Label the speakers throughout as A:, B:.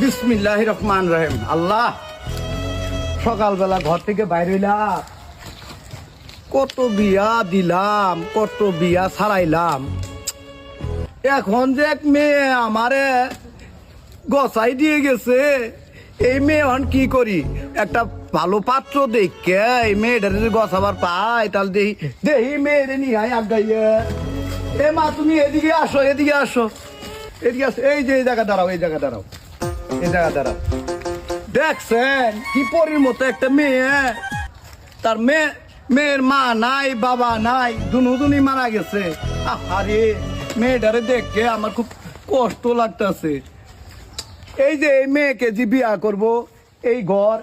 A: বিসমিল্লাহির রহমানির রহিম। আল্লাহ, সকালবেলা ঘর থেকে বাইরে হইলাম, কত বিয়া দিলাম, কত বিয়া ছাড়াইলাম। এখন যে এক মেয়ে আমারে গছাই দিয়ে গেছে, এই মেয়ে এখন কি করি? একটা ভালো পাত্র দেখে এই মেয়েটা যদি গছাবার পাই, তাহলে দেখি দেখি মেয়েরে নিয়ে আয় আগাইয়ে। এ মা, তুমি এদিকে আসো, এদিকে আসো, এদিকে আসো। এই যে এই জায়গা দাঁড়াও, এই জায়গা দাঁড়াও, এই জায়গা দাঁড়াও। দেখছেন কি পরীর মতো একটা মেয়ে, তার মেয়ের মা নাই, বাবা নাই, দুনুদুনি মারা গেছে। আরে মেয়েটারে দেখে আমার খুব কষ্ট লাগতেছে। এই যে এই মেয়েকে যে বিয়া করব, এই ঘর,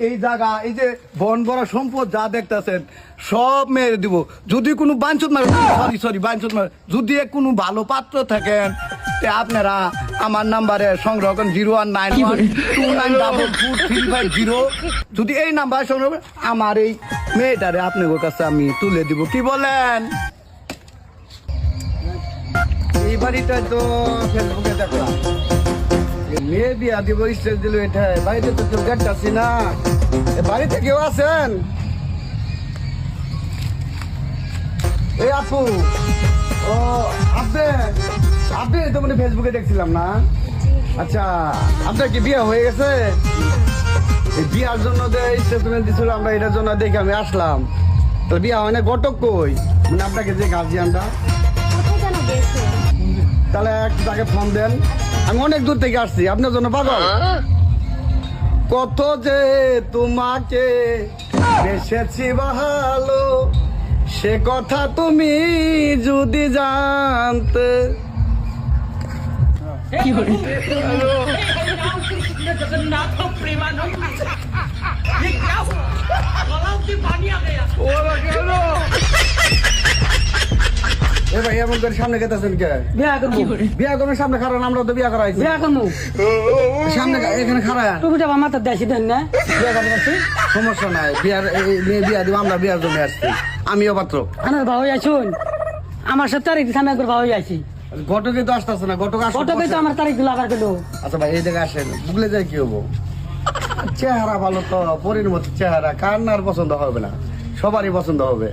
A: এই জায়গা, এই যে বন বড় সম্পদ যা দেখতেছেন, সব মেরে দিব। যদি কোনো বাঞ্চত মারে, সরি বাঞ্চত মারে, যদি কোনো ভালো পাত্র থাকেন, তে আপনারা আমার নাম্বারে সংগ্রহ করেন 01912944350। যদি এই নাম্বার সংগ্রহ করেন, আমার এই মেয়েটারে আপনাদের কাছে আমি তুলে দিব। কি বলেন? এই বাড়িটা তো ফেসবুকে দেখলাম, মেয়ে বিয়া দিব স্টেজ দিল। এটা বাড়িতে তো কেউ দেখতেছি না। বাড়িতে কেউ আছেন? এই আপু, ও আপনি তো মানে ফেসবুকে দেখছিলাম না? আচ্ছা, আপনার কি বিয়ে হয়ে গেছে? এই বিয়ার জন্য যে স্টেটমেন্ট দিছিল, আমরা এটার জন্য দেখে আমি আসলাম। তাহলে বিয়া হয় না, ঘটক কই? মানে আপনাকে যে গার্জিয়ানটা, তাহলে তাকে ফোন দেন। আমি অনেক দূর থেকে আসছি আপনার জন্য পাগল। কত যে তোমাকে বেসেছি ভালো, সে কথা তুমি যদি জানতে। এ ভাই, এমন করে সামনে গেতেছেন কে? বিয়া করবো, বিয়া করবো সামনে খারাপ। আমরা তো বিয়া করাইছি, বিয়া করবো সামনে এখানে খারাপ। টুপিটা আমার মাথার দেশি দেন না, বিয়া করবো। সমস্যা নাই, বিয়ার বিয়া দিব। আমরা বিয়ার জন্য আসছি, আমিও পাত্র। আমার ভাই আসুন, আমার সাথে তারিখ সামনে একবার ভাই আসি। ঘটকে তো আসতেছে না, ঘটকে তো আমার তারিখ দিল আবার গেলো। আচ্ছা ভাই, এই জায়গায় আসেন, বুঝলে যায় কি হবো? চেহারা ভালো তো, পরীর মতো চেহারা, কার না পছন্দ হবে না? সবারই পছন্দ হবে।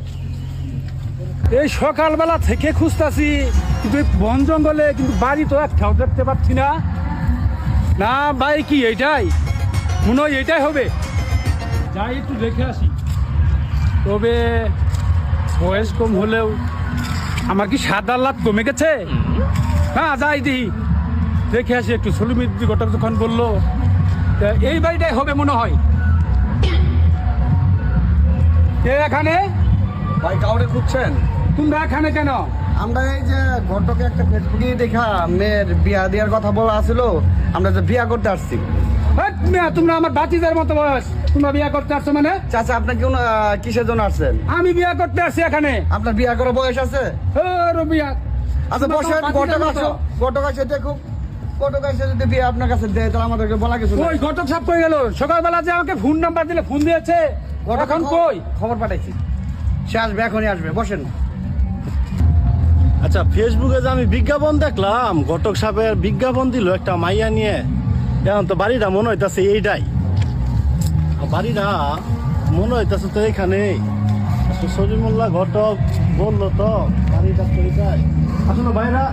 B: এই সকালবেলা থেকে খুঁজতাছি, কিন্তু এই বন জঙ্গলে কিন্তু বাড়ি তো একটাও দেখতে পাচ্ছি না। না ভাই, কি এইটাই মনে হয় এইটাই হবে। যাই একটু দেখে আসি। তবে বয়স কম হলেও আমার কি সাদা লাভ কমে গেছে? না, যাই দিই, দেখে আসি একটু। সলিমিদ্দি ঘটক যখন বললো, তা এই বাড়িটাই হবে মনে হয়। এখানে
A: ভাই কাউরে খুঁজছেন?
B: তোমরা এখানে কেন?
A: আমরা এই যে ঘটকে একটা ফেসবুকে দেখা মেয়ের বিয়া দেওয়ার কথা বলা আছিল, আমরা যে বিয়া করতে আসছি।
B: তোমরা আমার বাতিজার মতো বয়স, তোমরা বিয়া করতে আসছো মানে?
A: চাচা, আপনার কেউ কিসের জন্য আসছেন?
B: আমি বিয়া করতে আসছি এখানে।
A: আপনার বিয়া করার বয়স আছে?
B: বিয়া।
A: আচ্ছা বসেন, ঘটক আসে দেখুন। ঘটক আসে যদি বিয়ে আপনার কাছে দেয়, তাহলে আমাদেরকে বলা কিছু
B: ওই ঘটক সব কই গেল? সকালবেলা যে আমাকে ফোন নাম্বার দিলে, ফোন দিয়েছে, এখন কই?
A: খবর পাঠাইছি, সে আসবে, এখনই আসবে। বসেন।
C: আচ্ছা, ফেসবুকে যে আমি বিজ্ঞাপন দেখলাম, ঘটক সাহেবের বিজ্ঞাপন দিল একটা মাইয়া নিয়ে। এখন তো বাড়িটা মনে হইতাছে এইটাই, বাড়িটা মনে হইতাছে তো এইখানেই। সলিমুল্লাহ ঘটক বললো তো বাড়িটা তো এইটাই। আসলে ভাইরা,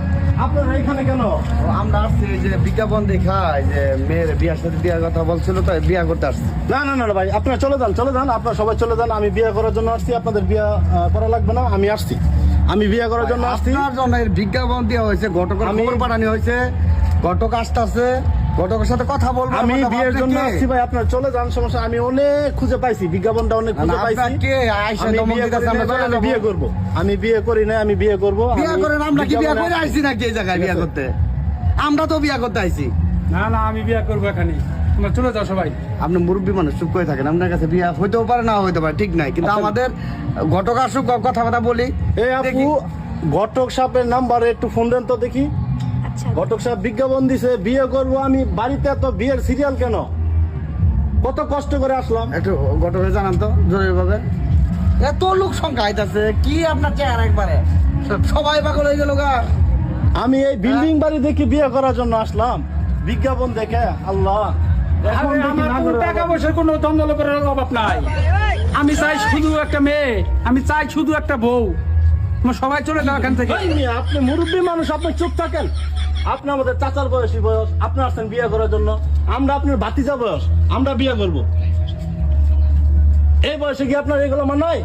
C: আপনারা এইখানে কেন?
A: আমরা আসছি যে বিজ্ঞাপন দেখা, যে মেয়ের বিয়ার সাথে বিয়ার কথা বলছিল, তো বিয়া করতে আসছি।
C: না না না ভাই, আপনারা চলে যান, আপনারা সবাই চলে যান। আমি বিয়ে করার জন্য আসছি, আপনাদের বিয়ে করা লাগবে না। আমি আসছি, আমি বিয়ে করার জন্য আসছি।
A: আপনার জন্য এর বিজ্ঞাপন দেওয়া হয়েছে, ঘটকের খবর পাঠানো হয়েছে, ঘটক আসতেছে, ঘটকের সাথে কথা বলবো।
C: আমি বিয়ের জন্য আসছি ভাই, আপনারা চলে যান, সমস্যা। আমি অনেক খুঁজে পাইছি, বিজ্ঞাপনটা অনেক খুঁজে পাইছি। বিয়ে করবো, আমি বিয়ে করি না, আমি বিয়ে করবো।
A: বিয়ে করেন? আমরা কি বিয়ে করে আইছি নাকি এই জায়গায় বিয়ে করতে? আমরা তো বিয়ে করতে আইছি।
B: না না, আমি বিয়ে করবো এখানে। তোমরা চলে যাও সবাই।
A: আপনি মুরব্বী মানুষ, চুপ করে থাকেন। আপনার কাছে বিয়ে হইতেও পারে, না হইতে পারে, ঠিক নাই। কিন্তু আমাদের ঘটক আসুক, কথাবার্তা বলি।
C: এই আপু, ঘটক সাহেবের নাম্বারে একটু ফোন দেন তো দেখি। ঘটক সাহেব বিজ্ঞাপন দিছে, বিয়ে করবো আমি। বাড়িতে তো বিয়ের সিরিয়াল কেন? কত কষ্ট করে আসলাম।
A: একটু ঘটকে জানান তো জরুরি ভাবে। এত লোক সংখ্যা আইতাছে, কি আপনার চেহারা একবারে সবাই পাগল হয়ে গেল গা।
C: আমি এই বিল্ডিং বাড়ি দেখে বিয়ে করার জন্য আসলাম। বিজ্ঞাপন দেখে আল্লাহ এখন
B: আরে,
C: দেখি
B: আমার
C: না
B: কোনো
C: করে
B: টাকা পয়সার কোনো দ্বন্দ্ব করার অভাব নাই। আমি চাই শুধু একটা মেয়ে, আমি চাই শুধু একটা বউ। তোমার সবাই চলে যাও এখান থেকে।
C: এই মেয়ে, আপনি মুরব্বী মানুষ, আপনি চুপ থাকেন। আপনি আমাদের চাচার বয়সী বয়স, আপনি আসছেন বিয়ে করার জন্য, আমরা আপনার ভাতিজা বয়স, আমরা বিয়ে করব। এই বয়সে কি আপনার এগুলো মানায়?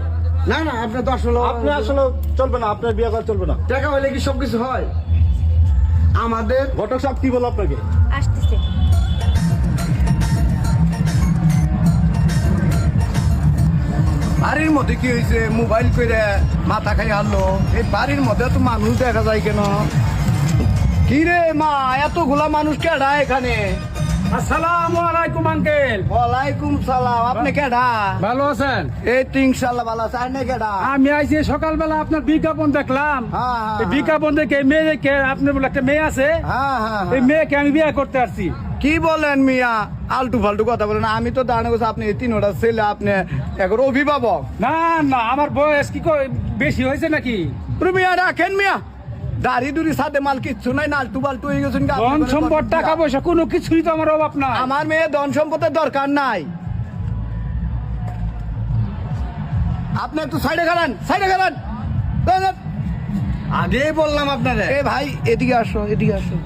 A: না না, আপনি তো আসলে
C: আপনি আসলে চলবে না, আপনার বিয়ে করা চলবে না।
A: টাকা হইলে কি সবকিছু হয়? আমাদের
C: ঘটক সাহেব কি বলো আপনাকে?
D: আসতেছে।
A: বাড়ির মধ্যে কি হয়েছে? মোবাইল করে মাথা খাই আনলো। এই বাড়ির মধ্যে তো মানুষ দেখা যায় কেন? কি রে মা, এতগুলা মানুষ কেডা এখানে?
B: আসসালামু আলাইকুম আঙ্কেল।
A: ওয়ালাইকুম সালাম। আপনি কেডা?
B: ভালো আছেন?
A: এই তো ইনশাল্লাহ ভালো আছে। আর কেডা?
B: আমি আইছি সকালবেলা আপনার বিজ্ঞাপন দেখলাম।
A: হ্যাঁ, হ্যাঁ,
B: এই বিজ্ঞাপন দেখে মেয়ে দেখে, আপনার বলে একটা মেয়ে আছে,
A: হ্যাঁ হ্যাঁ
B: এই
A: হ্যাঁ।
B: মেয়েকে আমি বিয়ে করতে আসছি।
A: কি বলেন মিয়া? আলটু ফালতু কথা বলেন। আমি তো দাঁড়ানো গেছি আপনি এই তিনটা ছেলে, আপনি এখন অভিভাবক।
B: না না, আমার বয়স কি বেশি হয়েছে নাকি?
A: মিয়া রাখেন মিয়া, দাড়ি দুড়ি সাথে মাল কিচ্ছু নাই, নালটু বালটু হয়ে গেছেন।
B: ধন সম্পদ টাকা পয়সা কোনো কিছুই তো আমার অভাব না।
A: আমার মেয়ে ধন সম্পদের দরকার নাই। আপনি একটু সাইডে খারান, সাইডে খারান। আগেই বললাম আপনারে। এ ভাই এদিকে আসো, এদিকে আসো।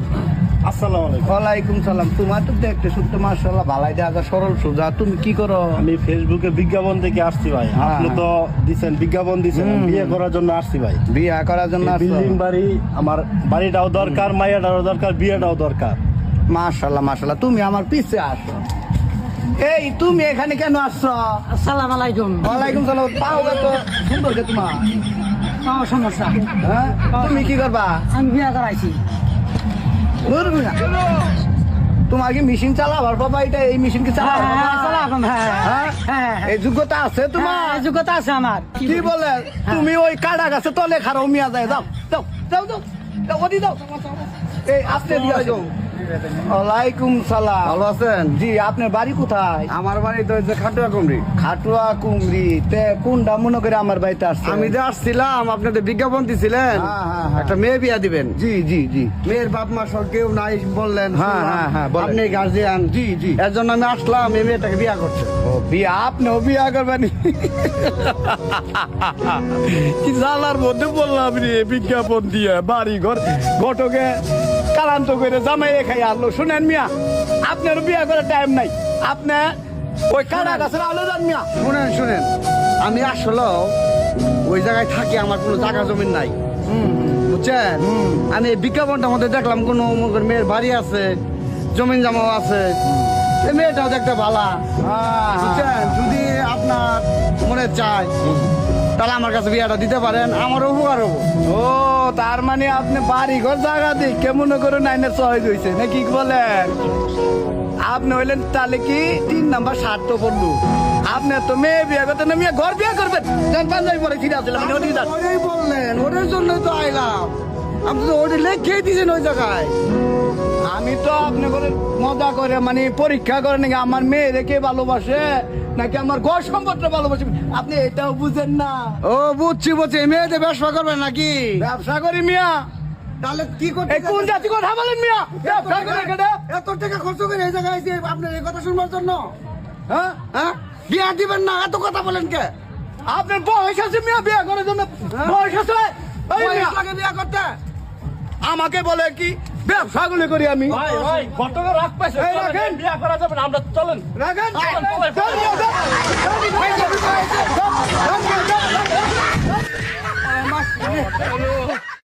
C: আসসালামু আলাইকুম।
A: ওয়ালাইকুম সালাম। তোমার তো দেখতে শুনতে মাশাআল্লাহ ভালাই দেখা, সরল সোজা। তুমি কি করো?
C: আমি ফেসবুকে বিজ্ঞাপন দেখে আসছি ভাই।
A: হ্যাঁ,
C: আপনি তো দিছেন বিজ্ঞাপন দিছেন, আমি বিয়ে করার জন্য আসছি ভাই।
A: বিয়া করার জন্য আসছো?
C: বিল্ডিং বাড়ি, আমার বাড়িটাও দরকার, মাইয়াটাও দরকার, বিয়েটাও দরকার।
A: মাশাআল্লাহ মাশাআল্লাহ, তুমি আমার পিছে আসো। এই তুমি এখানে কেন আসছো?
E: আসসালামু আলাইকুম।
A: ওয়ালাইকুম সালাম। পাও তো সুন্দর কে তোমার।
E: আমার সমস্যা,
A: হ্যাঁ, তুমি কি করবা?
E: আমি বিয়ে করাইছি।
A: ধরবি না। তোমার কি মেশিন চালাবার বাবা? এটা এই মেশিন কি চালাবার বাবা? হ্যাঁ? এই যোগ্যতা আছে তোমার?
E: যোগ্যতা আছে আমার।
A: কি বলে? তুমি ওই কাটা গাছে তলে খারাও মিয়া যায়। যাও যাও যাও যাও যাও, ওদি যাও। এই আস্তে দিয়ে আসো। ওয়ালাইকুম সালাম। ভালো আছেন? জি, আপনার বাড়ি কোথায়?
F: আমার বাড়ি তো হচ্ছে খাটুয়া কুমড়ি।
A: খাটুয়া কুমড়ি। তে কোনটা মনে করে আমার বাড়িতে আসছে?
F: আমি যে আসছিলাম, আপনাদের বিজ্ঞাপন দিছিলেন
A: হ্যাঁ, হ্যাঁ, হ্যাঁ।
F: একটা মেয়ে বিয়া দিবেন।
A: জি জি জি।
F: মেয়ের বাপ মা সব কেউ নাই বললেন।
A: হ্যাঁ,
F: শুনলাম।
A: হ্যাঁ, হ্যাঁ, বলেন।
F: আপনি গার্জিয়ান।
A: জি, জি।
F: এর জন্য আমি আসলাম, এই মেয়েটাকে বিয়া করছে।
A: ও বিয়া, আপনিও বিয়া করবেন? কি জালার মধ্যে বললাম রে, বিজ্ঞাপন দিয়ে বাড়ি ঘর ঘটকে কালান্ত করে জামাই খাই আনলো। শুনেন মিয়া, আপনার বিয়া করার টাইম নাই। আপনি ওই কাটা গাছের আলো যান মিয়া।
F: শুনেন শুনেন, আমি আসলে ওই জায়গায় থাকি, আমার কোনো জায়গা জমিন নাই, বুঝছেন? আমি এই বিজ্ঞাপনটার মধ্যে দেখলাম কোনো মেয়ের বাড়ি আছে, জমিন জামাও আছে, এই মেয়েটাও দেখতে ভালা, বুঝছেন? যদি আপনার মনে চায় তাহলে আমার কাছে বিয়াটা দিতে পারেন, আমারও উপকার হবো।
A: ও তার মানে আপনি বাড়ি ঘর জায়গা দিই কেমন করে নাইনের সহজ হয়েছে নাকি বলেন? আপনি হইলেন তাহলে কি 3 নাম্বার স্বার্থ বললু। আপনি তো মেয়ে বিয়ে করতেন না, মেয়ে ঘর বিয়ে করবেন। পাঞ্জাবি পরে ফিরে আসছিলাম।
F: ওটাই বললেন, ওটার জন্যই তো আইলাম। আপনি তো ওটা লেখেই দিয়েছেন ওই জায়গায়।
A: আমি তো আপনি করে মজা করে মানে পরীক্ষা করে নাকি আমার মেয়ে রেখে ভালোবাসে নাকি আমার ঘর সম্পদটা ভালোবাসে, আপনি এটাও বুঝেন না।
F: ও বুঝছি বুঝছি, মেয়েতে ব্যবসা করবেন নাকি?
A: ব্যবসা করি মিয়া।
F: তাহলে কি করতে?
A: এই কোন জাতি কথা বলেন মিয়া? ব্যবসা করে কেটে
F: এত টাকা খরচ করে এই জায়গায় এসে আপনার এই কথা শুনবার জন্য, হ্যাঁ হ্যাঁ, বিয়া দিবেন না, এত কথা বলেন কে?
A: আপনার বয়স আছে মিয়া বিয়ে করার জন্য? বয়স আছে? এই মিয়া,
F: বয়স লাগে বিয়া করতে?
A: আমাকে বলে কি ব্যবসা গুলি করি আমি?
C: ভাই ভাই, ঘটকের রাগ পাইছে,
A: এই
C: চলেন,
A: রাখেন।
C: বিয়ে করা যাবে না, আমরা চলেন।
A: রাখেন।
C: চলেন, চলেন,
A: চল মিয়া, চল। চল মিয়া, চল। চল মিয়া, চল।